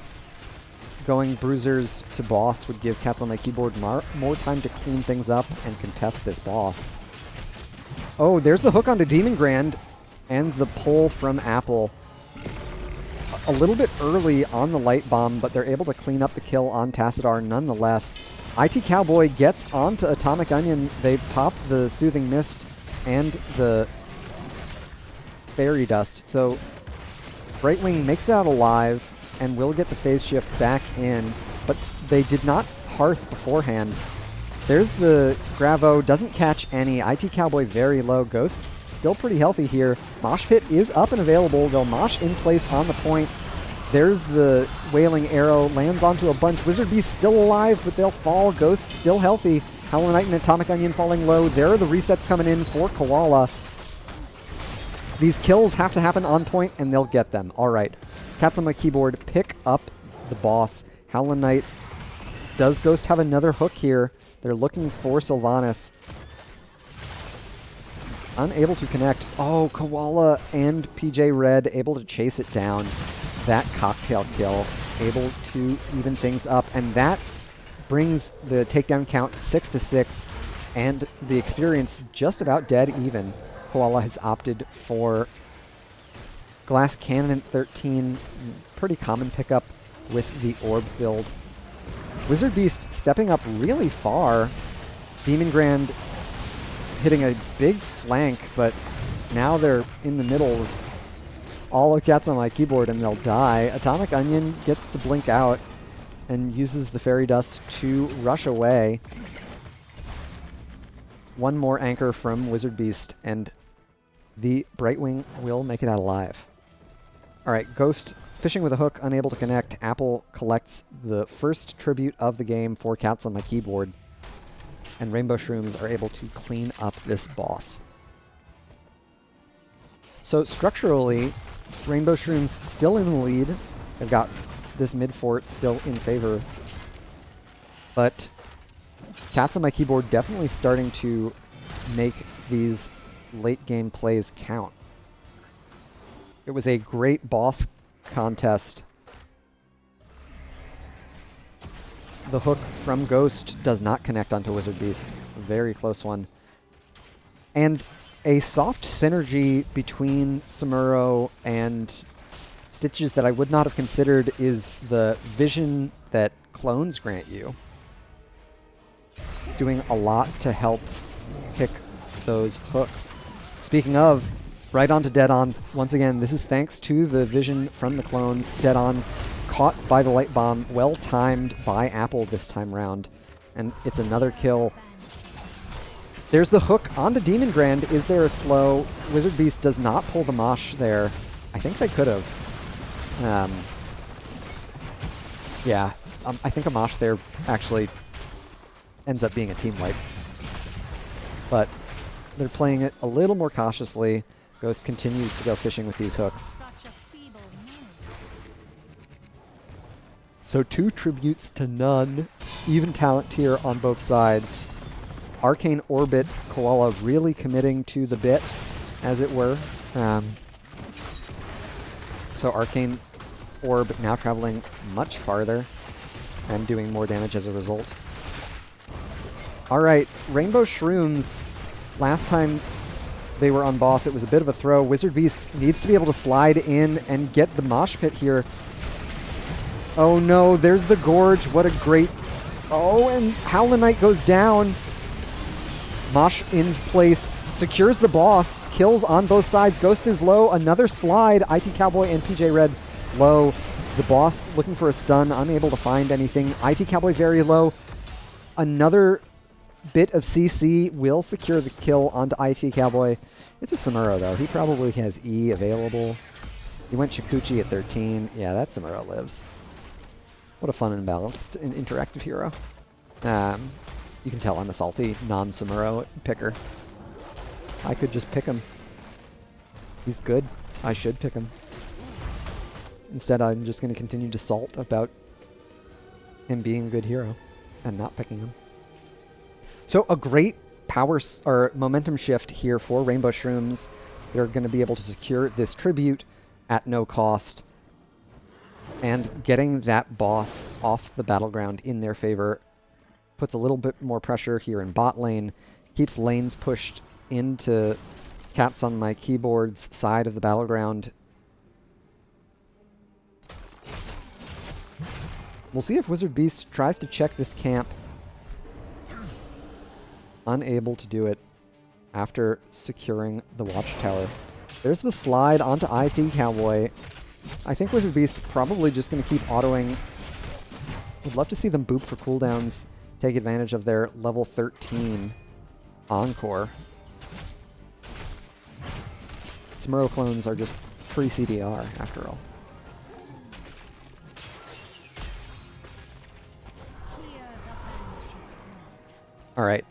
S1: Going bruisers to boss would give Cats on my keyboard more time to clean things up and contest this boss. Oh, there's the hook onto Demon Grand and the pull from Apple. A little bit early on the Light Bomb, but they're able to clean up the kill on Tassadar nonetheless. IT Cowboy gets onto Atomic Onion. They pop the Soothing Mist and the Fairy Dust. So Brightwing makes it out alive and will get the phase shift back in, but they did not Hearth beforehand. There's the Gravo, doesn't catch any. IT Cowboy very low. Ghost still pretty healthy here. Mosh Pit is up and available. They'll mosh in place on the point. There's the Wailing Arrow, lands onto a bunch. Wizard Beast still alive, but they'll fall. Ghost still healthy. Howlin' Knight and Atomic Onion falling low. There are the resets coming in for Koala. These kills have to happen on point, and they'll get them. All right. Cats on my keyboard pick up the boss. Howlin' Knight. Does Ghost have another hook here? They're looking for Sylvanas. Unable to connect. Oh, Koala and PJ Red able to chase it down. That cocktail kill, able to even things up, and that brings the takedown count 6-6, and the experience just about dead even. Koala has opted for Glass Cannon at 13, pretty common pickup with the Orb build. Wizard Beast stepping up really far. Demon Grand hitting a big flank, but now they're in the middle with all of Cats on my keyboard and they'll die. Atomic Onion gets to blink out and uses the Fairy Dust to rush away. One more anchor from Wizard Beast and the Brightwing will make it out alive. Alright, Ghost fishing with a hook, unable to connect. Apple collects the first tribute of the game for Cats on my keyboard. And Rainbow Shrooms are able to clean up this boss. So structurally, Rainbow Shrooms still in the lead. They've got this mid fort still in favor. But Cats on my keyboard definitely starting to make these late game plays count. It was a great boss contest. The hook from Ghost does not connect onto Wizard Beast. A very close one. And a soft synergy between Samuro and Stitches that I would not have considered is the vision that clones grant you. Doing a lot to help pick those hooks. Speaking of, right onto Dead On. Once again, this is thanks to the vision from the clones. Dead On caught by the light bomb, well timed by Apple this time round. And it's another kill. There's the hook onto Demon Grand. Is there a slow? Wizard Beast does not pull the mosh there. I think they could have. Yeah, I think a mosh there actually ends up being a team wipe. But they're playing it a little more cautiously. Ghost continues to go fishing with these hooks. So 2 tributes to none. Even talent tier on both sides. Arcane Orbit, Koala really committing to the bit, as it were. So Arcane Orb now traveling much farther and doing more damage as a result. Alright, Rainbow Shrooms. Last time they were on boss, it was a bit of a throw. Wizard Beast needs to be able to slide in and get the mosh pit here. Oh no, there's the Gorge. What a great... Oh, and Howlin' Knight goes down. Mosh in place, secures the boss, kills on both sides. Ghost is low, another slide. IT Cowboy and PJ Red low. The boss looking for a stun, unable to find anything. IT Cowboy very low. Another bit of CC will secure the kill onto IT Cowboy. It's a Samuro though, he probably has E available. He went Shikuchi at 13. Yeah, that Samuro lives. What a fun and balanced and interactive hero. You can tell I'm a salty non-Samuro picker. I could just pick him. He's good. I should pick him. Instead, I'm just going to continue to salt about him being a good hero and not picking him. So a great power or momentum shift here for Rainbow Shrooms. They're going to be able to secure this tribute at no cost. And getting that boss off the battleground in their favor puts a little bit more pressure here in bot lane, keeps lanes pushed into Cats on My Keyboard's side of the battleground. We'll see if Wizard Beast tries to check this camp. Unable to do it after securing the Watchtower. There's the slide onto IT Cowboy. I think Wizard Beast probably just going to keep autoing. Would love to see them boop for cooldowns, take advantage of their level 13 Encore. Samuro clones are just free CDR, after all. Alright.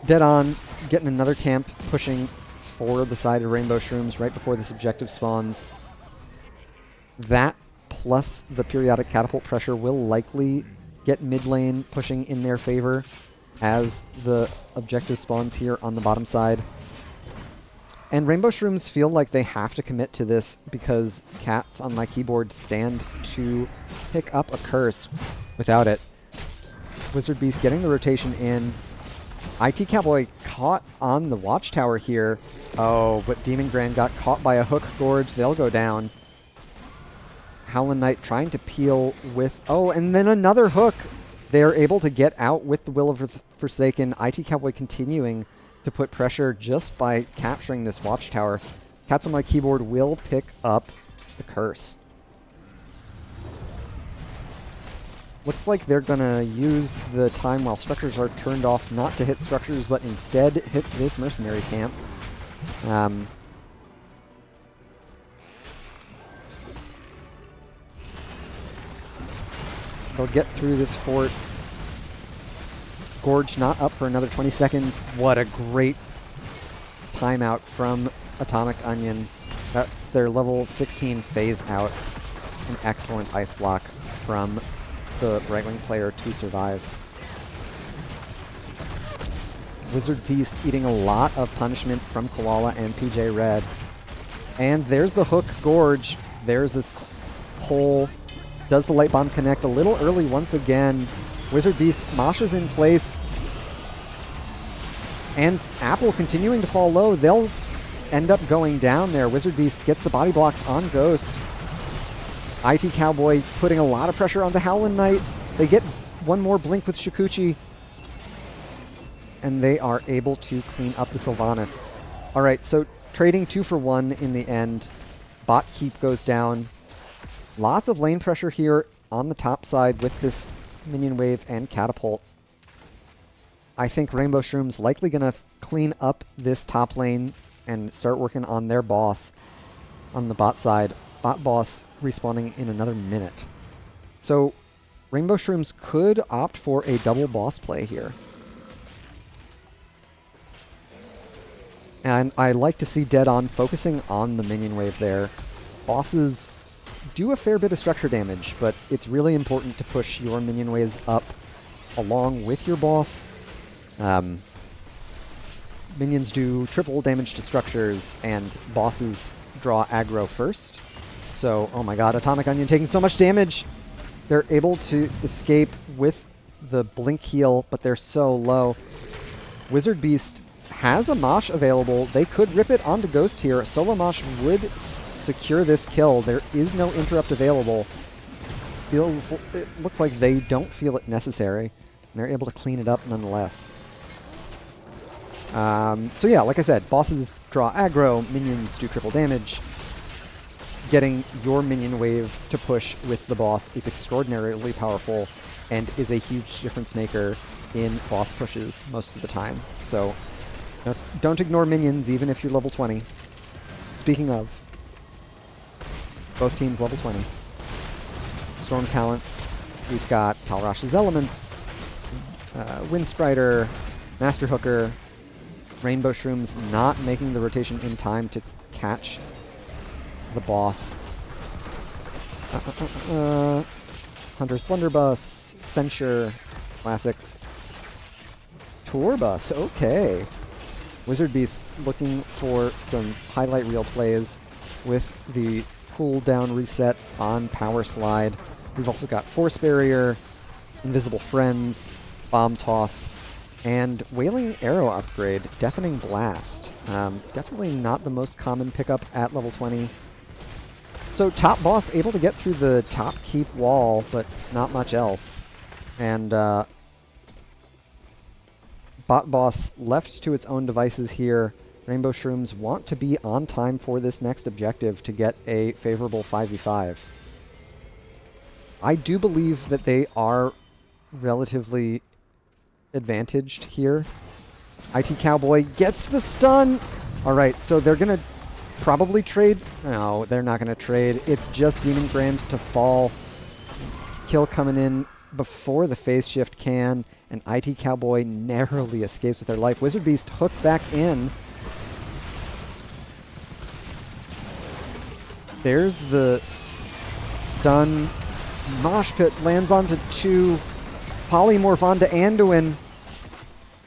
S1: Dead On, getting another camp, pushing for the side of Rainbow Shrooms right before this objective spawns. That plus the periodic catapult pressure will likely get mid lane pushing in their favor as the objective spawns here on the bottom side. And Rainbow Shrooms feel like they have to commit to this because Cats on My Keyboard stand to pick up a curse. Without it, Wizard Beast getting the rotation in. IT Cowboy caught on the Watchtower here. Oh, but Demon Grand got caught by a hook Gorge. They'll go down. Howlin' Knight trying to peel with... Oh, and then another hook. They're able to get out with the Will of Forsaken. IT Cowboy continuing to put pressure just by capturing this Watchtower. Cats on My Keyboard will pick up the curse. Looks like they're going to use the time while structures are turned off not to hit structures, but instead hit this mercenary camp. They'll get through this fort. Gorge not up for another 20 seconds. What a great timeout from Atomic Onion. That's their level 16 phase out. An excellent ice block from the right wing player to survive. Wizard Beast eating a lot of punishment from Koala and PJ Red. And there's the hook Gorge. There's this hole. Does the light bomb connect a little early once again? Wizard Beast moshes in place. And Apple continuing to fall low. They'll end up going down there. Wizard Beast gets the body blocks on Ghost. IT Cowboy putting a lot of pressure on the Howlin' Knight. They get one more blink with Shikuchi. And they are able to clean up the Sylvanas. Alright, so trading 2 for 1 in the end. Bot keep goes down. Lots of lane pressure here on the top side with this minion wave and catapult. I think Rainbow Shrooms likely going to clean up this top lane and start working on their boss on the bot side. Bot boss respawning in another minute. So Rainbow Shrooms could opt for a double boss play here. And I like to see Dead On focusing on the minion wave there. Bosses do a fair bit of structure damage, but it's really important to push your minion waves up along with your boss. Minions do triple damage to structures, and bosses draw aggro first. So, oh my god, Atomic Onion taking so much damage! They're able to escape with the blink heal, but they're so low. Wizard Beast has a Mosh available. They could rip it onto Ghost here. Solo Mosh would secure this kill. There is no interrupt available. It looks like they don't feel it necessary, and they're able to clean it up nonetheless. So yeah, like I said, bosses draw aggro, minions do triple damage. Getting your minion wave to push with the boss is extraordinarily powerful and is a huge difference maker in boss pushes most of the time. So don't ignore minions even if you're level 20. Speaking of, both teams level 20. Storm talents, we've got Talrash's Elements, Windstrider, Master Hooker, Rainbow Shrooms not making the rotation in time to catch the boss. Hunter's Blunderbuss, Censure, Classics, Tourbus, okay. Wizard Beast looking for some highlight reel plays with the cooldown reset on Power Slide. We've also got Force Barrier, Invisible Friends, Bomb Toss, and Wailing Arrow upgrade, Deafening Blast. Definitely not the most common pickup at level 20. So top boss able to get through the top keep wall, but not much else. And bot boss left to its own devices here. Rainbow Shrooms want to be on time for this next objective to get a favorable 5v5. I do believe that they are relatively advantaged here. IT Cowboy gets the stun! Alright, so they're going to probably trade. No, they're not going to trade. It's just Demon Grand to fall. Kill coming in before the phase shift can, and IT Cowboy narrowly escapes with their life. Wizard Beast hooked back in. There's the stun. Mosh Pit lands onto 2. Polymorph onto Anduin.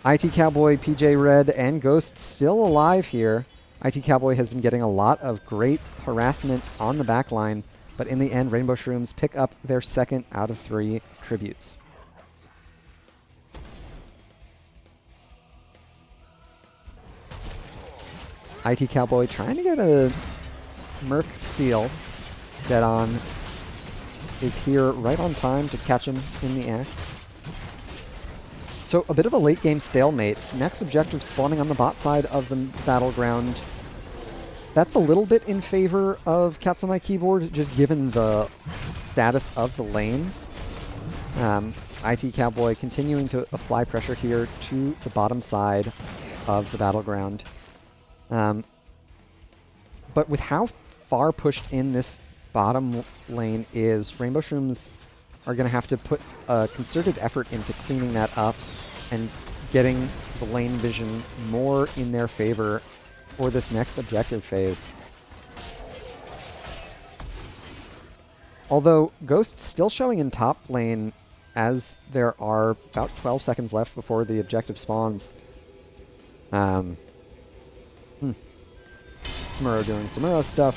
S1: IT Cowboy, PJ Red, and Ghost still alive here. IT Cowboy has been getting a lot of great harassment on the backline, but in the end, Rainbow Shrooms pick up their second out of 3 tributes. IT Cowboy trying to get a Merc steal. Dead On is here right on time to catch him in the act. So a bit of a late game stalemate. Next objective spawning on the bot side of the battleground. That's a little bit in favor of Cats on My Keyboard, just given the status of the lanes. IT Cowboy continuing to apply pressure here to the bottom side of the battleground. But with how far pushed in this bottom lane is, Rainbow Shrooms are going to have to put a concerted effort into cleaning that up and getting the lane vision more in their favor for this next objective phase. Although Ghost's still showing in top lane as there are about 12 seconds left before the objective spawns. Samuro doing Samuro stuff,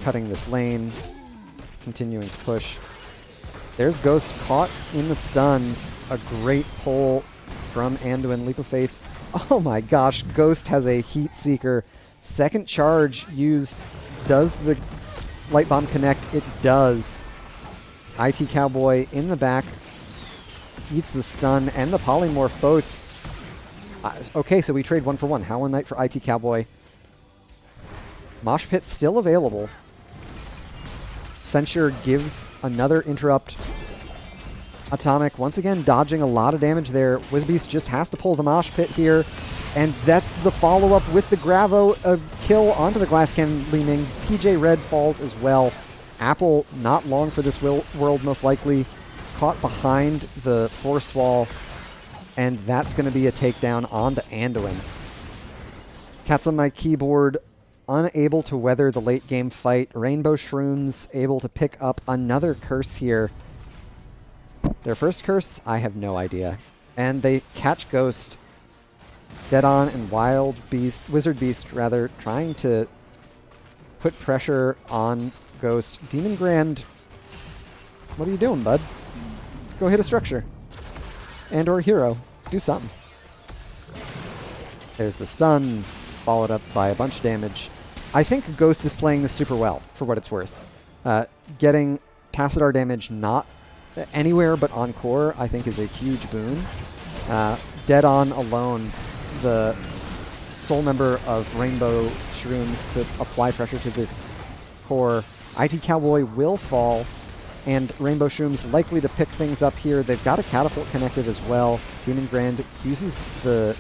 S1: cutting this lane, continuing to push. There's Ghost caught in the stun. A great pull from Anduin. Leap of Faith. Oh my gosh, Ghost has a Heat Seeker. Second charge used. Does the Light Bomb connect? It does. IT Cowboy in the back. Eats the stun and the Polymorph both. Okay, so we trade 1 for 1. Howlin' Knight for IT Cowboy. Mosh Pit still available. Censure gives another interrupt. Atomic once again dodging a lot of damage there. Wizbeast just has to pull the Mosh Pit here. And that's the follow-up with the Gravo, a kill onto the Glass Cannon Leaning. PJ Red falls as well. Apple not long for this world most likely. Caught behind the Force Wall. And that's going to be a takedown onto Anduin. Cats on my keyboard unable to weather the late game fight. Rainbow Shrooms able to pick up another curse here. Their first curse? I have no idea. And they catch Ghost. Dead On and Wizard Beast rather, trying to put pressure on Ghost. Demon Grand, what are you doing, bud? Go hit a structure. And or hero. Do something. There's the stun, followed up by a bunch of damage. I think Ghost is playing this super well, for what it's worth. Getting Tassadar damage not anywhere but on core, I think is a huge boon. Dead On alone, the sole member of Rainbow Shrooms to apply pressure to this core. IT Cowboy will fall, and Rainbow Shrooms likely to pick things up here. They've got a Catapult connected as well. Demon Grand uses the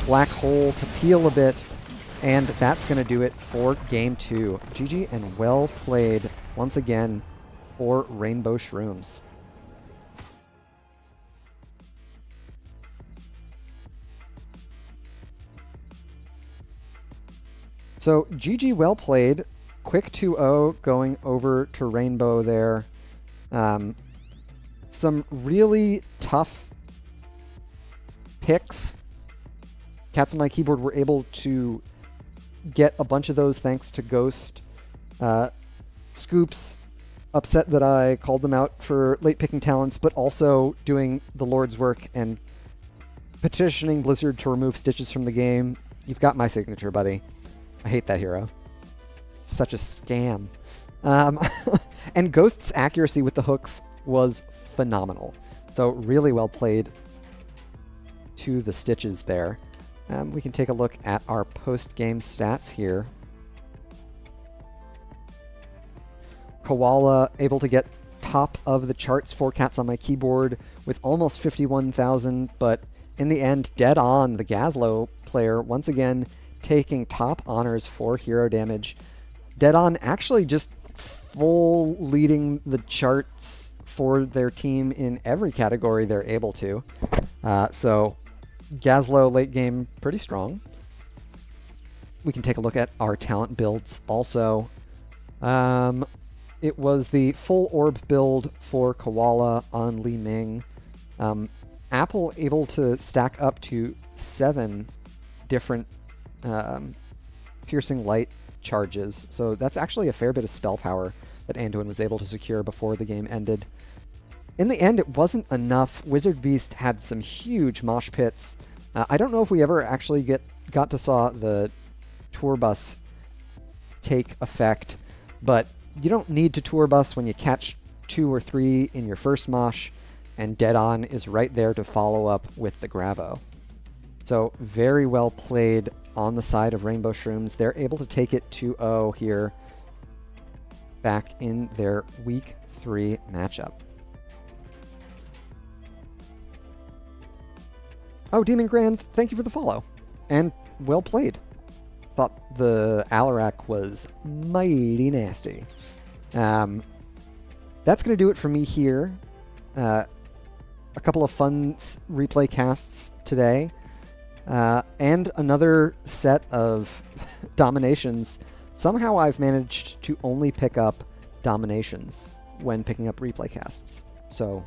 S1: Black Hole to peel a bit, and that's going to do it for Game 2. GG and well played once again for Rainbow Shrooms. So GG well played. Quick 2-0 going over to Rainbow there. Some really tough picks. Cats on my keyboard were able to get a bunch of those thanks to Ghost. Scoops upset that I called them out for late picking talents, but also doing the Lord's work and petitioning Blizzard to remove Stitches from the game. You've got my signature, buddy. I hate that hero. Such a scam. And Ghost's accuracy with the hooks was phenomenal. So really well played to the Stitches there. We can take a look at our post-game stats here. Koala able to get top of the charts for Cats on my keyboard with almost 51,000, but in the end, Dead On, the Gazlo player, once again taking top honors for hero damage. Dead On actually just full leading the charts for their team in every category they're able to. So Gazlo late game pretty strong. We can take a look at our talent builds also. It was the full orb build for Koala on Li Ming. Apple able to stack up to 7 different piercing light charges. So that's actually a fair bit of spell power that Anduin was able to secure before the game ended. In the end, it wasn't enough. Wizard Beast had some huge mosh pits. I don't know if we ever actually got to saw the tour bus take effect, but you don't need to tour bus when you catch 2 or 3 in your first mosh, and Dead On is right there to follow up with the Gravo. So very well played on the side of Rainbow Shrooms. They're able to take it 2-0 here back in their Week 3 matchup. Oh, Demon Grand, thank you for the follow. And well played. Thought the Alarak was mighty nasty. That's going to do it for me here. A couple of fun replay casts today. And another set of dominations. Somehow I've managed to only pick up dominations when picking up replay casts. So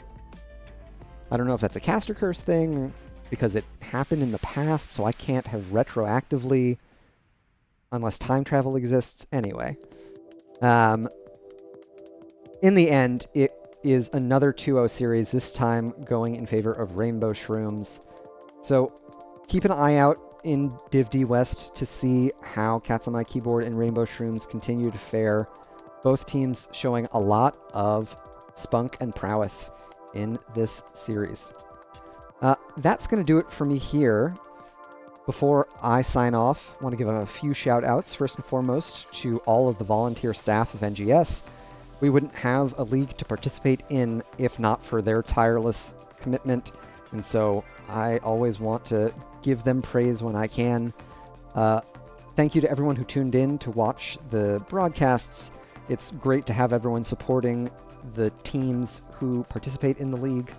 S1: I don't know if that's a caster curse thing, because it happened in the past, so I can't have retroactively, unless time travel exists. Anyway, in the end, it is another 2-0 series, this time going in favor of Rainbow Shrooms. So keep an eye out in Div D West to see how Cats on My Keyboard and Rainbow Shrooms continue to fare. Both teams showing a lot of spunk and prowess in this series. That's going to do it for me here. Before I sign off, I want to give a few shout-outs. First and foremost, to all of the volunteer staff of NGS. We wouldn't have a league to participate in if not for their tireless commitment, and so I always want to give them praise when I can. Thank you to everyone who tuned in to watch the broadcasts. It's great to have everyone supporting the teams who participate in the league.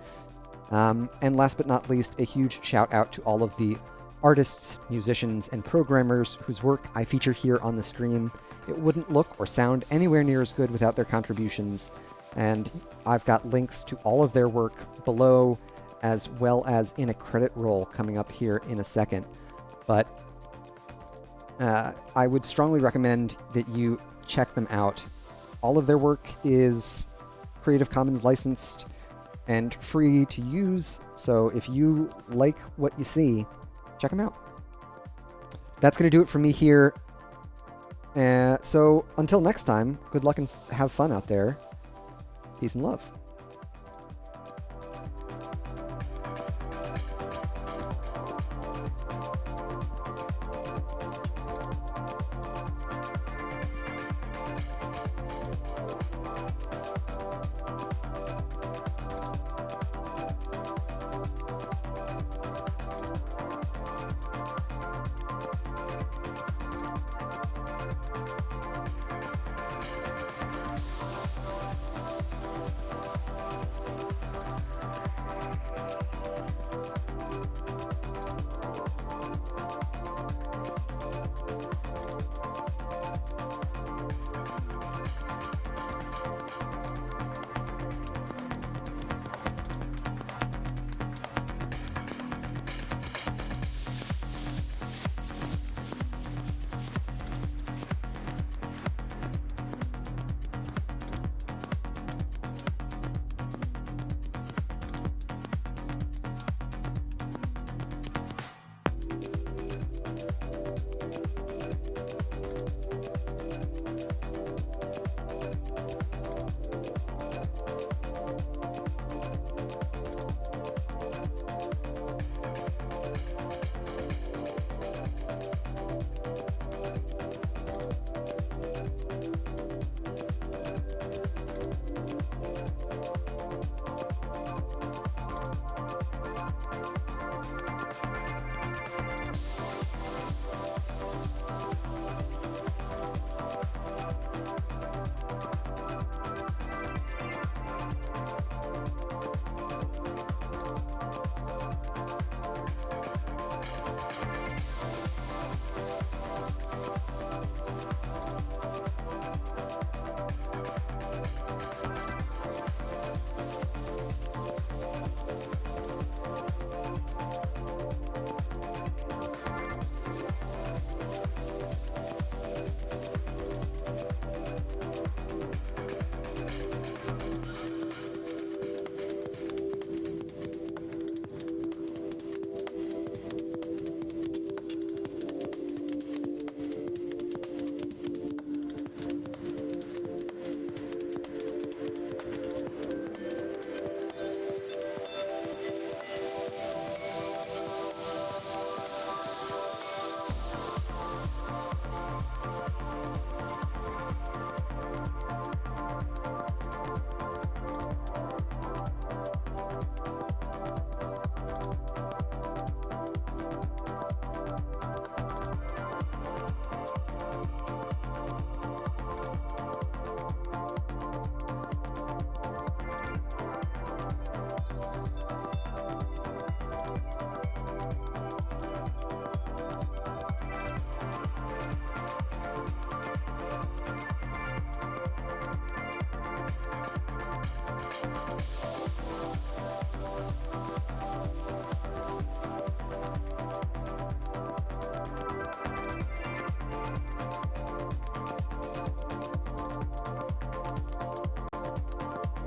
S1: And last but not least, a huge shout out to all of the artists, musicians, and programmers whose work I feature here on the stream. It wouldn't look or sound anywhere near as good without their contributions, and I've got links to all of their work below, as well as in a credit roll coming up here in a second. But I would strongly recommend that you check them out. All of their work is Creative Commons licensed and free to use, so if you like what you see, check them out. That's going to do it for me here. So until next time, good luck and have fun out there. Peace and love.